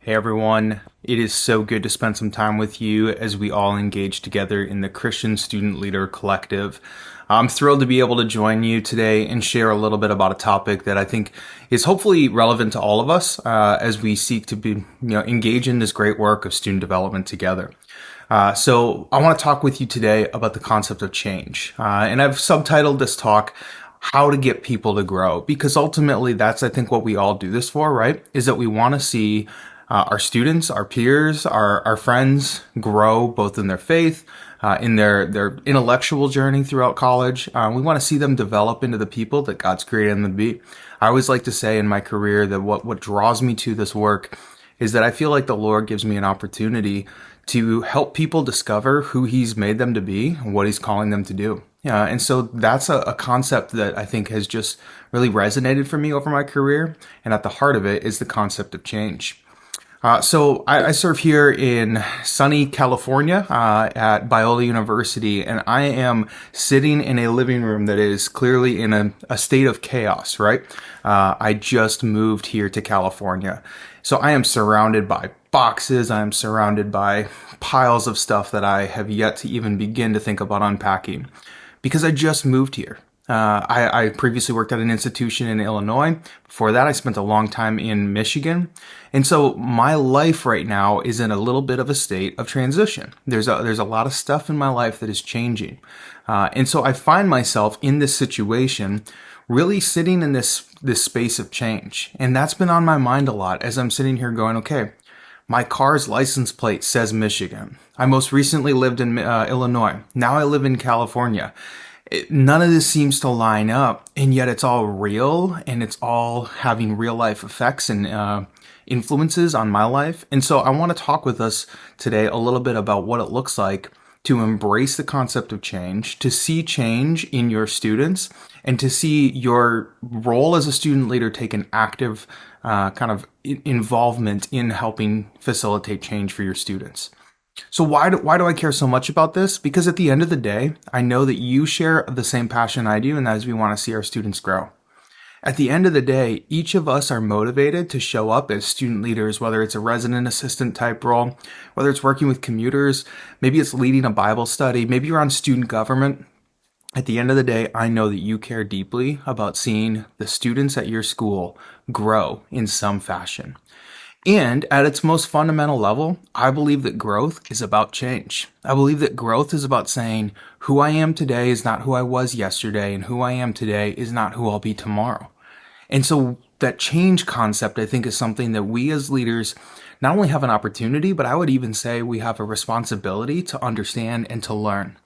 Hey everyone, it is so good to spend some time with you as we all engage together in the Christian Student Leader Collective. I'm thrilled to be able to join you today and share a little bit about a topic that I think is hopefully relevant to all of us as we seek to be, engage in this great work of student development together. So I want to talk with you today about the concept of change. And I've subtitled this talk, How to Get People to Grow, because ultimately that's, I think, what we all do this for, right? Is that we want to see our students, our peers, our friends grow both in their faith, in their intellectual journey throughout college. We want to see them develop into the people that God's created them to be. I always like to say in my career that what draws me to this work is that I feel like the Lord gives me an opportunity to help people discover who He's made them to be and what He's calling them to do. And so that's a concept that I think has just really resonated for me over my career. And at the heart of it is the concept of change. So I serve here in sunny California at Biola University, and I am sitting in a living room that is clearly in a state of chaos, right? I just moved here to California. So I am surrounded by boxes. I'm surrounded by piles of stuff that I have yet to even begin to think about unpacking because I just moved here. I previously worked at an institution in Illinois. Before that, I spent a long time in Michigan. And so my life right now is in a little bit of a state of transition. There's a lot of stuff in my life that is changing. And so I find myself in this situation really sitting in this space of change. And that's been on my mind a lot as I'm sitting here going, okay, my car's license plate says Michigan. I most recently lived in Illinois. Now I live in California. None of this seems to line up, and yet it's all real, and it's all having real life effects and influences on my life. And so I want to talk with us today a little bit about what it looks like to embrace the concept of change, to see change in your students, and to see your role as a student leader take an active kind of involvement in helping facilitate change for your students. So why do I care so much about this? Because at the end of the day, I know that you share the same passion I do, and that is we want to see our students grow. At the end of the day, each of us are motivated to show up as student leaders, whether it's a resident assistant type role, whether it's working with commuters, maybe it's leading a Bible study, maybe you're on student government. At the end of the day, I know that you care deeply about seeing the students at your school grow in some fashion. And at its most fundamental level, I believe that growth is about change. I believe that growth is about saying who I am today is not who I was yesterday, and who I am today is not who I'll be tomorrow. And so that change concept, I think, is something that we as leaders not only have an opportunity, but I would even say we have a responsibility to understand and to learn.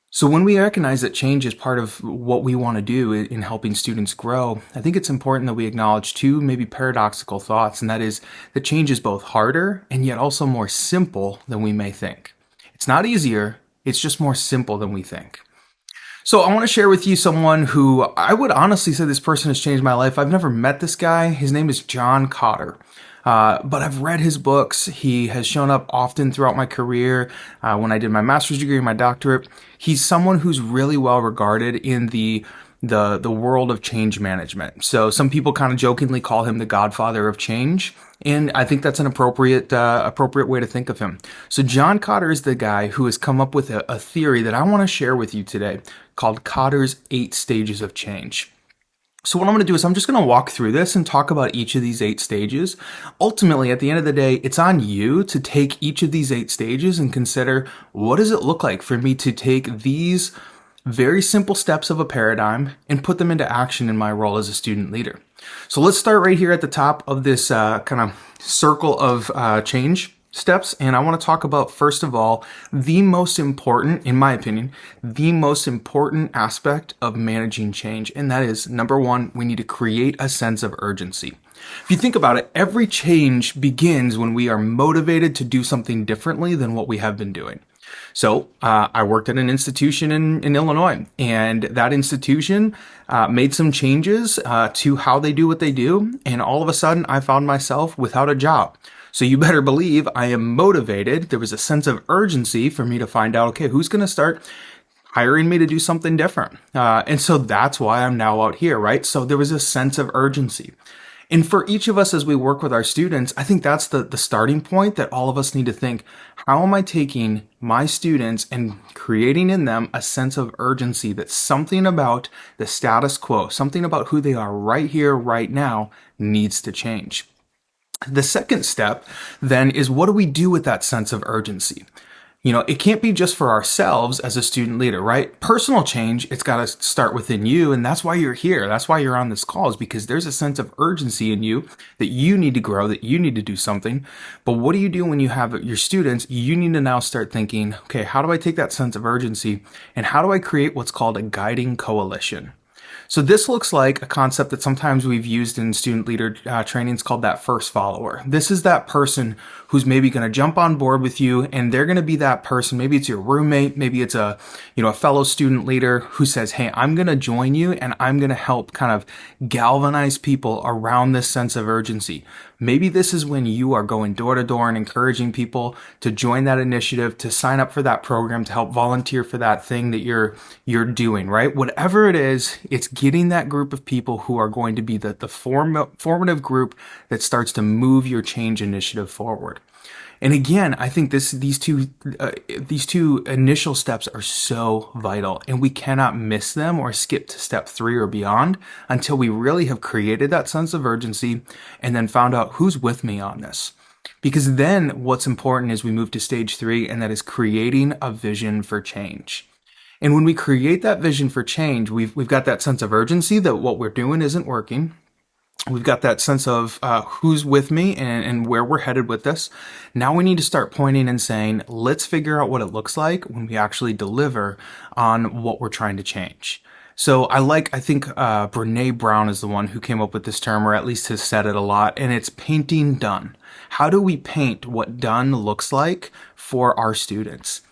So when we recognize that change is part of what we want to do in helping students grow, I think it's important that we acknowledge two maybe paradoxical thoughts, and that is that change is both harder and yet also more simple than we may think. It's not easier, it's just more simple than we think. So I want to share with you someone who I would honestly say this person has changed my life. I've never met this guy. His name is John Cotter. But I've read his books. He has shown up often throughout my career. When I did my master's degree and my doctorate, he's someone who's really well regarded in the world of change management. So some people kind of jokingly call him the godfather of change. And I think that's an appropriate way to think of him. So John Cotter is the guy who has come up with a theory that I want to share with you today called Cotter's 8 stages of change. So what I'm going to do is I'm just going to walk through this and talk about each of these 8 stages. Ultimately, at the end of the day, it's on you to take each of these 8 stages and consider, what does it look like for me to take these very simple steps of a paradigm and put them into action in my role as a student leader. So let's start right here at the top of this kind of circle of change steps. And I want to talk about, first of all, the most important, in my opinion, the most important aspect of managing change. And that is, number 1, we need to create a sense of urgency. If you think about it, every change begins when we are motivated to do something differently than what we have been doing. So I worked at an institution in Illinois, and that institution made some changes to how they do what they do. And all of a sudden, I found myself without a job. So you better believe I am motivated. There was a sense of urgency for me to find out, okay, who's going to start hiring me to do something different? And so that's why I'm now out here, right? So there was a sense of urgency. And for each of us as we work with our students, I think that's the starting point that all of us need to think, how am I taking my students and creating in them a sense of urgency that something about the status quo, something about who they are right here, right now, needs to change. The second step then is, what do we do with that sense of urgency? You know, it can't be just for ourselves as a student leader, right? Personal change, it's got to start within you. And that's why you're here. That's why you're on this call, is because there's a sense of urgency in you that you need to grow, that you need to do something. But what do you do when you have your students? You need to now start thinking, okay, how do I take that sense of urgency and how do I create what's called a guiding coalition? So this looks like a concept that sometimes we've used in student leader trainings called that first follower. This is that person who's maybe going to jump on board with you, and they're going to be that person. Maybe it's your roommate, maybe it's a fellow student leader who says, hey, I'm going to join you and I'm going to help kind of galvanize people around this sense of urgency. Maybe this is when you are going door to door and encouraging people to join that initiative, to sign up for that program, to help volunteer for that thing that you're doing, right? Whatever it is, it's getting that group of people who are going to be the formative group that starts to move your change initiative forward. And again, I think these two initial steps are so vital, and we cannot miss them or skip to step 3 or beyond until we really have created that sense of urgency and then found out who's with me on this. Because then what's important is we move to stage 3, and that is creating a vision for change. And when we create that vision for change, we've got that sense of urgency that what we're doing isn't working. We've got that sense of who's with me and where we're headed with this. Now we need to start pointing and saying, let's figure out what it looks like when we actually deliver on what we're trying to change. So I think Brene Brown is the one who came up with this term, or at least has said it a lot, and it's painting done. How do we paint what done looks like for our students?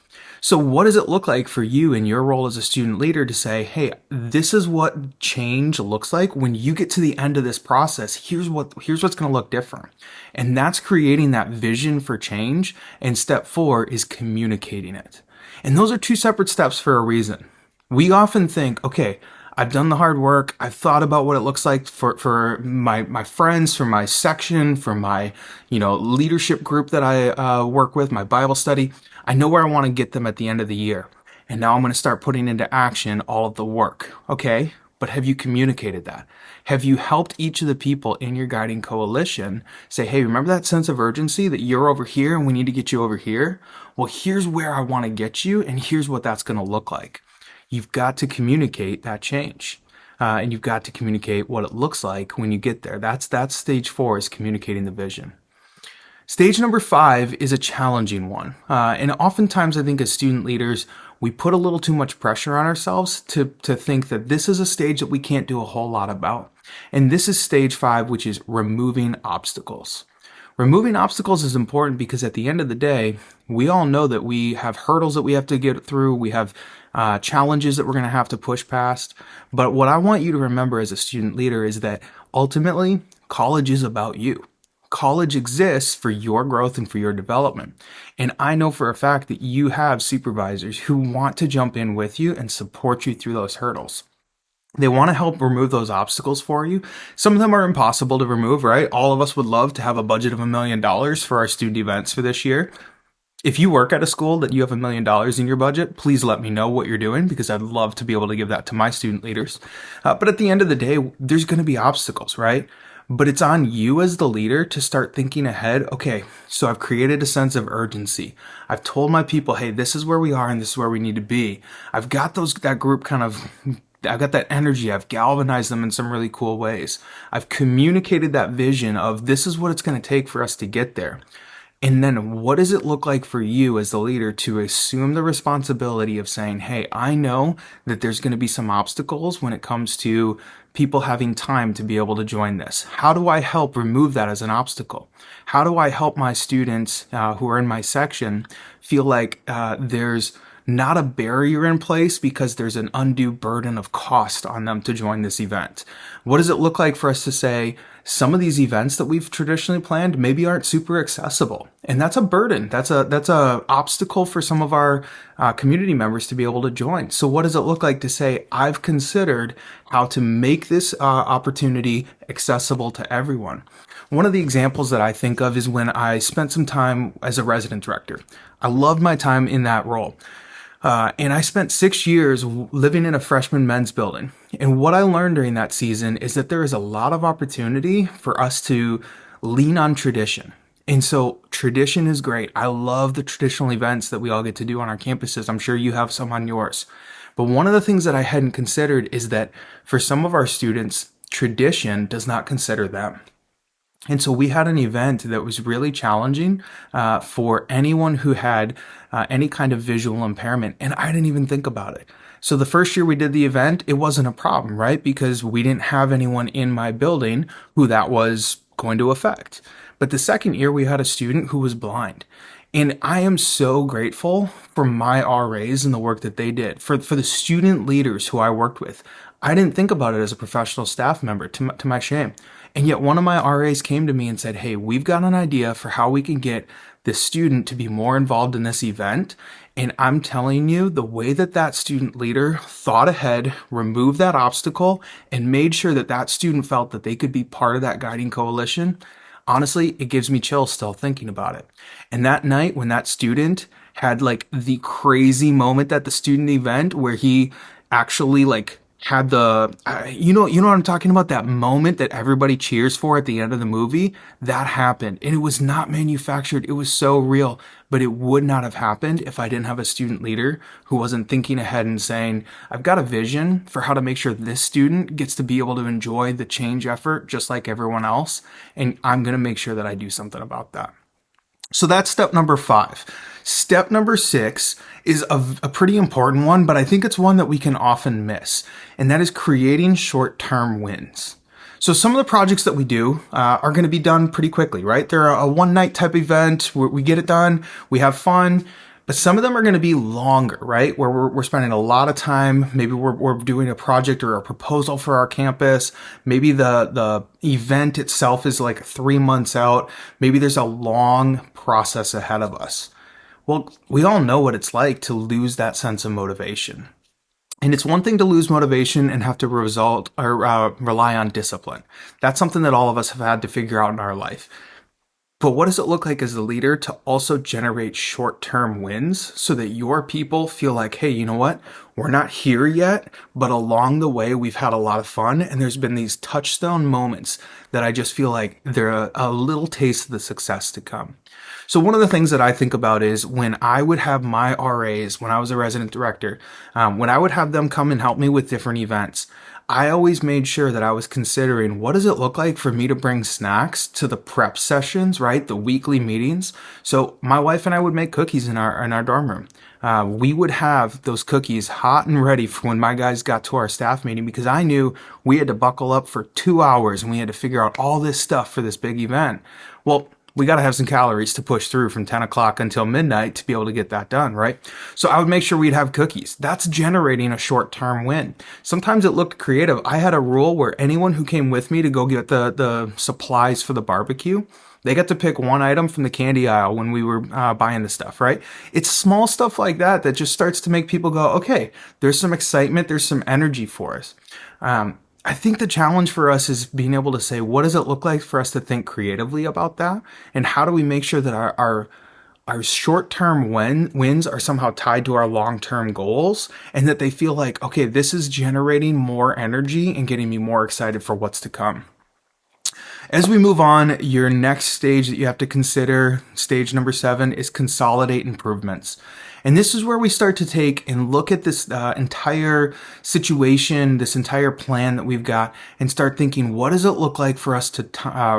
So what does it look like for you in your role as a student leader to say, hey, this is what change looks like when you get to the end of this process. Here's what's going to look different. And that's creating that vision for change. And step 4 is communicating it. And those are 2 separate steps for a reason. We often think, okay, I've done the hard work. I've thought about what it looks like for my friends, for my section, for my, leadership group that I work with, my Bible study. I know where I want to get them at the end of the year. And now I'm going to start putting into action all of the work. Okay, but have you communicated that? Have you helped each of the people in your guiding coalition say, hey, remember that sense of urgency that you're over here and we need to get you over here? Well, here's where I want to get you, and here's what that's going to look like. You've got to communicate that change. And you've got to communicate what it looks like when you get there. That's stage 4, is communicating the vision. Stage number 5 is a challenging one. And oftentimes I think as student leaders, we put a little too much pressure on ourselves to think that this is a stage that we can't do a whole lot about. And this is stage 5, which is removing obstacles. Removing obstacles is important because at the end of the day, we all know that we have hurdles that we have to get through. We have challenges that we're going to have to push past. But what I want you to remember as a student leader is that ultimately, college is about you. College exists for your growth and for your development. And I know for a fact that you have supervisors who want to jump in with you and support you through those hurdles. They want to help remove those obstacles for you. Some of them are impossible to remove, right? All of us would love to have a budget of $1 million for our student events for this year. If you work at a school that you have $1 million in your budget, please let me know what you're doing, because I'd love to be able to give that to my student leaders. But at the end of the day, there's going to be obstacles, right? But it's on you as the leader to start thinking ahead. Okay, so I've created a sense of urgency. I've told my people, hey, this is where we are and this is where we need to be. I've got that group I've got that energy. I've galvanized them in some really cool ways. I've communicated that vision of this is what it's going to take for us to get there. And then what does it look like for you as the leader to assume the responsibility of saying, hey, I know that there's going to be some obstacles when it comes to people having time to be able to join this. How do I help remove that as an obstacle? How do I help my students who are in my section feel like there's not a barrier in place because there's an undue burden of cost on them to join this event? What does it look like for us to say, some of these events that we've traditionally planned maybe aren't super accessible, and that's a burden. That's a obstacle for some of our community members to be able to join. So what does it look like to say, I've considered how to make this opportunity accessible to everyone? One of the examples that I think of is when I spent some time as a resident director. I loved my time in that role. And I spent 6 years living in a freshman men's building. And what I learned during that season is that there is a lot of opportunity for us to lean on tradition. And so tradition is great. I love the traditional events that we all get to do on our campuses. I'm sure you have some on yours. But one of the things that I hadn't considered is that for some of our students, tradition does not consider them. And so we had an event that was really challenging for anyone who had any kind of visual impairment. And I didn't even think about it. So the first year we did the event, it wasn't a problem, right? Because we didn't have anyone in my building who that was going to affect. But the second year we had a student who was blind. And I am so grateful for my RAs and the work that they did, for the student leaders who I worked with. I didn't think about it as a professional staff member, to my shame. And yet one of my RAs came to me and said, hey, we've got an idea for how we can get this student to be more involved in this event. And I'm telling you, the way that student leader thought ahead, removed that obstacle, and made sure that student felt that they could be part of that guiding coalition, Honestly, it gives me chills still thinking about it. And that night when that student had like the crazy moment at the student event where he actually like had the you know what I'm talking about, that moment that everybody cheers for at the end of the movie. That happened, and it was not manufactured. It was so real, but it would not have happened if I didn't have a student leader who wasn't thinking ahead and saying, I've got a vision for how to make sure this student gets to be able to enjoy the change effort just like everyone else, and I'm going to make sure that I do something about that. So that's step number 5. Step number 6 is a pretty important one, but I think it's one that we can often miss, and that is creating short-term wins. So some of the projects that we do are going to be done pretty quickly, right? They're a one-night type event where we get it done, we have fun, but some of them are going to be longer, right? Where we're spending a lot of time. Maybe we're doing a project or a proposal for our campus. Maybe the event itself is like 3 months out. Maybe there's a long process ahead of us. Well, we all know what it's like to lose that sense of motivation. And it's one thing to lose motivation and have to rely on discipline. That's something that all of us have had to figure out in our life. But what does it look like as a leader to also generate short-term wins so that your people feel like, hey, you know what? We're not here yet, but along the way, we've had a lot of fun. And there's been these touchstone moments that I just feel like they're a little taste of the success to come. So one of the things that I think about is when I would have my RAs, when I was a resident director, when I would have them come and help me with different events, I always made sure that I was considering what does it look like for me to bring snacks to the prep sessions, right? The weekly meetings. So my wife and I would make cookies in our dorm room. We would have those cookies hot and ready for when my guys got to our staff meeting, because I knew we had to buckle up for 2 hours and we had to figure out all this stuff for this big event. Well, we got to have some calories to push through from 10 o'clock until midnight to be able to get that done, right? So I would make sure we'd have cookies. That's generating a short-term win. Sometimes it looked creative. I had a rule where anyone who came with me to go get the supplies for the barbecue, they got to pick one item from the candy aisle when we were buying the stuff, right? It's small stuff like that that just starts to make people go, okay, there's some excitement, there's some energy for us. I think the challenge for us is being able to say, what does it look like for us to think creatively about that? And how do we make sure that our short-term wins are somehow tied to our long-term goals, and that they feel like, okay, this is generating more energy and getting me more excited for what's to come. As we move on, your next stage that you have to consider, stage number 7, is consolidate improvements. And this is where we start to take and look at this entire situation, this entire plan that we've got, and start thinking, what does it look like for us to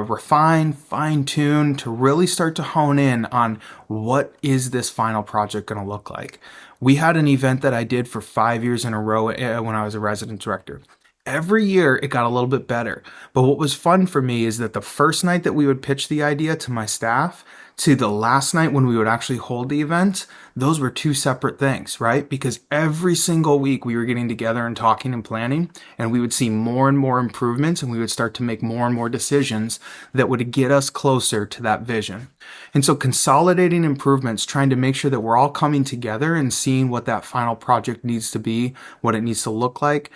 refine, fine-tune, to really start to hone in on what is this final project going to look like? We had an event that I did for 5 years in a row when I was a resident director. Every year it got a little bit better. But what was fun for me is that the first night that we would pitch the idea to my staff to the last night when we would actually hold the event, those were 2 separate things, right? Because every single week we were getting together and talking and planning, and we would see more and more improvements, and we would start to make more and more decisions that would get us closer to that vision. And so consolidating improvements, trying to make sure that we're all coming together and seeing what that final project needs to be, what it needs to look like,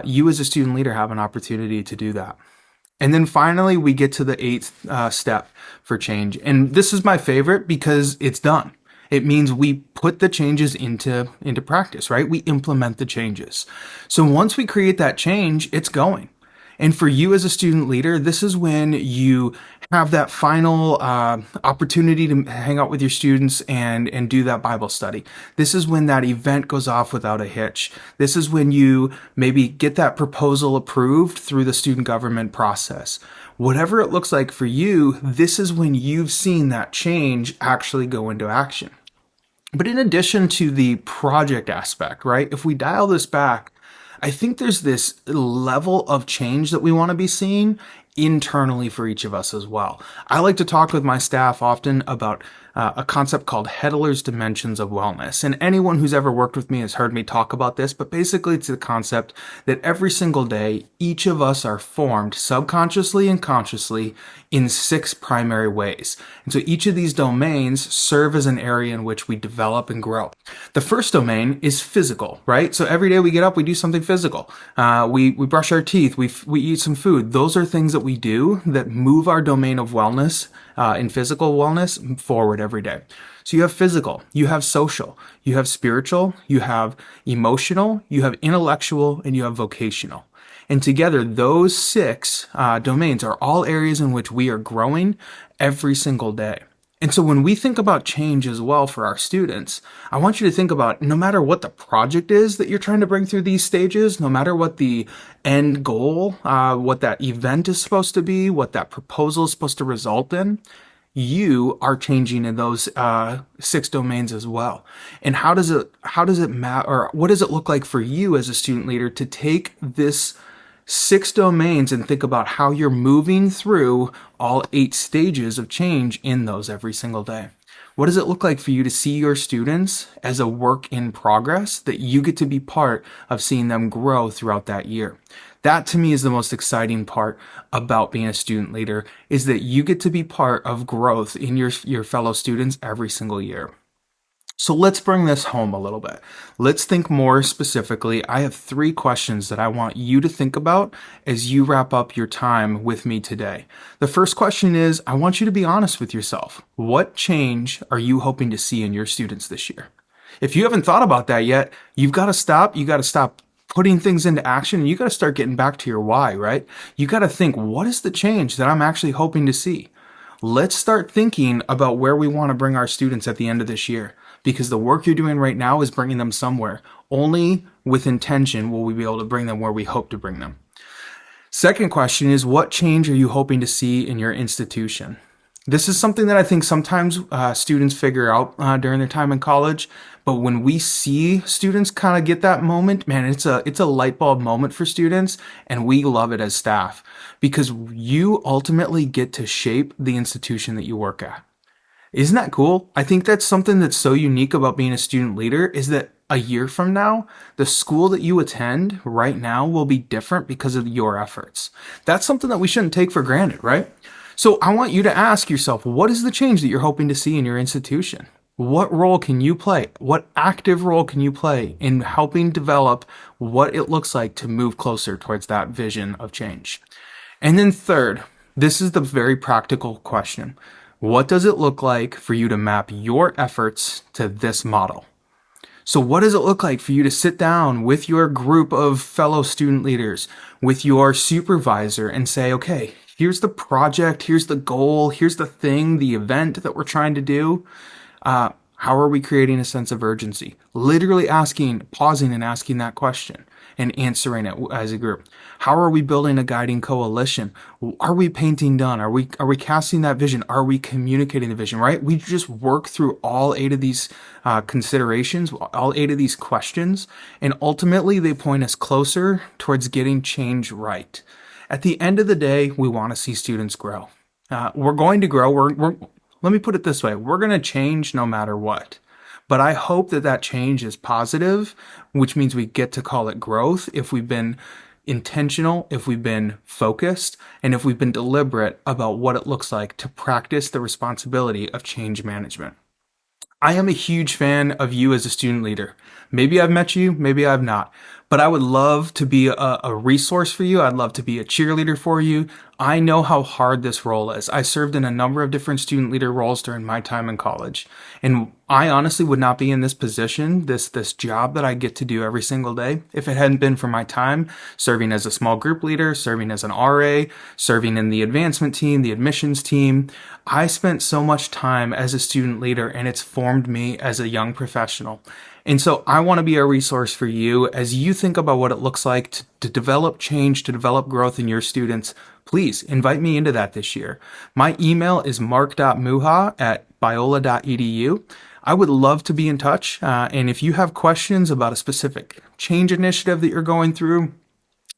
you as a student leader have an opportunity to do that. And then finally, we get to the 8th step for change. And this is my favorite because it's done. It means we put the changes into practice, right? We implement the changes. So once we create that change, it's going. And for you as a student leader, this is when you have that final opportunity to hang out with your students and do that Bible study. This is when that event goes off without a hitch. This is when you maybe get that proposal approved through the student government process. Whatever it looks like for you, this is when you've seen that change actually go into action. But in addition to the project aspect, right? If we dial this back, I think there's this level of change that we want to be seeing internally for each of us as well. I like to talk with my staff often about a concept called Heddler's Dimensions of Wellness. And anyone who's ever worked with me has heard me talk about this, but basically it's the concept that every single day, each of us are formed subconsciously and consciously in 6 primary ways. And so each of these domains serve as an area in which we develop and grow. The first domain is physical, right? So every day we get up, we do something physical. We brush our teeth, we eat some food. Those are things that we do that move our domain of wellness and physical wellness forward every day. So you have physical, you have social, you have spiritual, you have emotional, you have intellectual, and you have vocational. And together, those six domains are all areas in which we are growing every single day. And so when we think about change as well for our students, I want you to think about no matter what the project is that you're trying to bring through these stages, no matter what the end goal, what that event is supposed to be, what that proposal is supposed to result in, you are changing in those six domains as well. And how does it matter, or what does it look like for you as a student leader to take this six domains and think about how you're moving through all 8 stages of change in those every single day? What does it look like for you to see your students as a work in progress that you get to be part of seeing them grow throughout that year? That to me is the most exciting part about being a student leader, is that you get to be part of growth in your fellow students every single year. So let's bring this home a little bit. Let's think more specifically. I have 3 questions that I want you to think about as you wrap up your time with me today. The first question is, I want you to be honest with yourself. What change are you hoping to see in your students this year? If you haven't thought about that yet, you've got to stop. You got to stop putting things into action, and you got to start getting back to your why, right? You got to think, what is the change that I'm actually hoping to see? Let's start thinking about where we want to bring our students at the end of this year, because the work you're doing right now is bringing them somewhere. Only with intention will we be able to bring them where we hope to bring them. Second question is, what change are you hoping to see in your institution? This is something that I think sometimes students figure out during their time in college. But when we see students kind of get that moment, man, it's a light bulb moment for students, and we love it as staff because you ultimately get to shape the institution that you work at. Isn't that cool? I think that's something that's so unique about being a student leader, is that a year from now, the school that you attend right now will be different because of your efforts. That's something that we shouldn't take for granted, right? So I want you to ask yourself, what is the change that you're hoping to see in your institution? What role can you play? What active role can you play in helping develop what it looks like to move closer towards that vision of change? And then third, this is the very practical question. What does it look like for you to map your efforts to this model? So what does it look like for you to sit down with your group of fellow student leaders, with your supervisor, and say, okay, here's the project, here's the goal, here's the thing, the event that we're trying to do. How are we creating a sense of urgency? Literally pausing and asking that question and answering it as a group. How are we building a guiding coalition? Are we painting done? Are we casting that vision? Are we communicating the vision, right? We just work through all 8 of these considerations, all 8 of these questions, and ultimately they point us closer towards getting change right. At the end of the day, we want to see students grow. We're going to grow. Let me put it this way. We're going to change no matter what. But I hope that change is positive, which means we get to call it growth if we've been intentional, if we've been focused, and if we've been deliberate about what it looks like to practice the responsibility of change management. I am a huge fan of you as a student leader. Maybe I've met you, maybe I've not, but I would love to be a resource for you. I'd love to be a cheerleader for you. I know how hard this role is. I served in a number of different student leader roles during my time in college, and I honestly would not be in this position, this job that I get to do every single day, if it hadn't been for my time serving as a small group leader, serving as an RA, serving in the advancement team, the admissions team. I spent so much time as a student leader, and it's formed me as a young professional. And so I want to be a resource for you as you think about what it looks like to develop change, to develop growth in your students. Please invite me into that this year. My email is mark.muha@biola.edu. I would love to be in touch. And if you have questions about a specific change initiative that you're going through,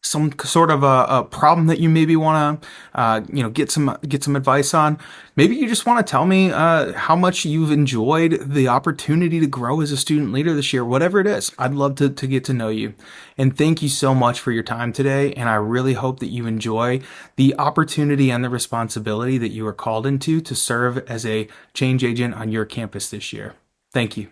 some sort of a problem that you maybe want to get some advice on, maybe you just want to tell me how much you've enjoyed the opportunity to grow as a student leader this year, whatever it is. I'd love to get to know you. And thank you so much for your time today, and I really hope that you enjoy the opportunity and the responsibility that you are called into to serve as a change agent on your campus this year. Thank you.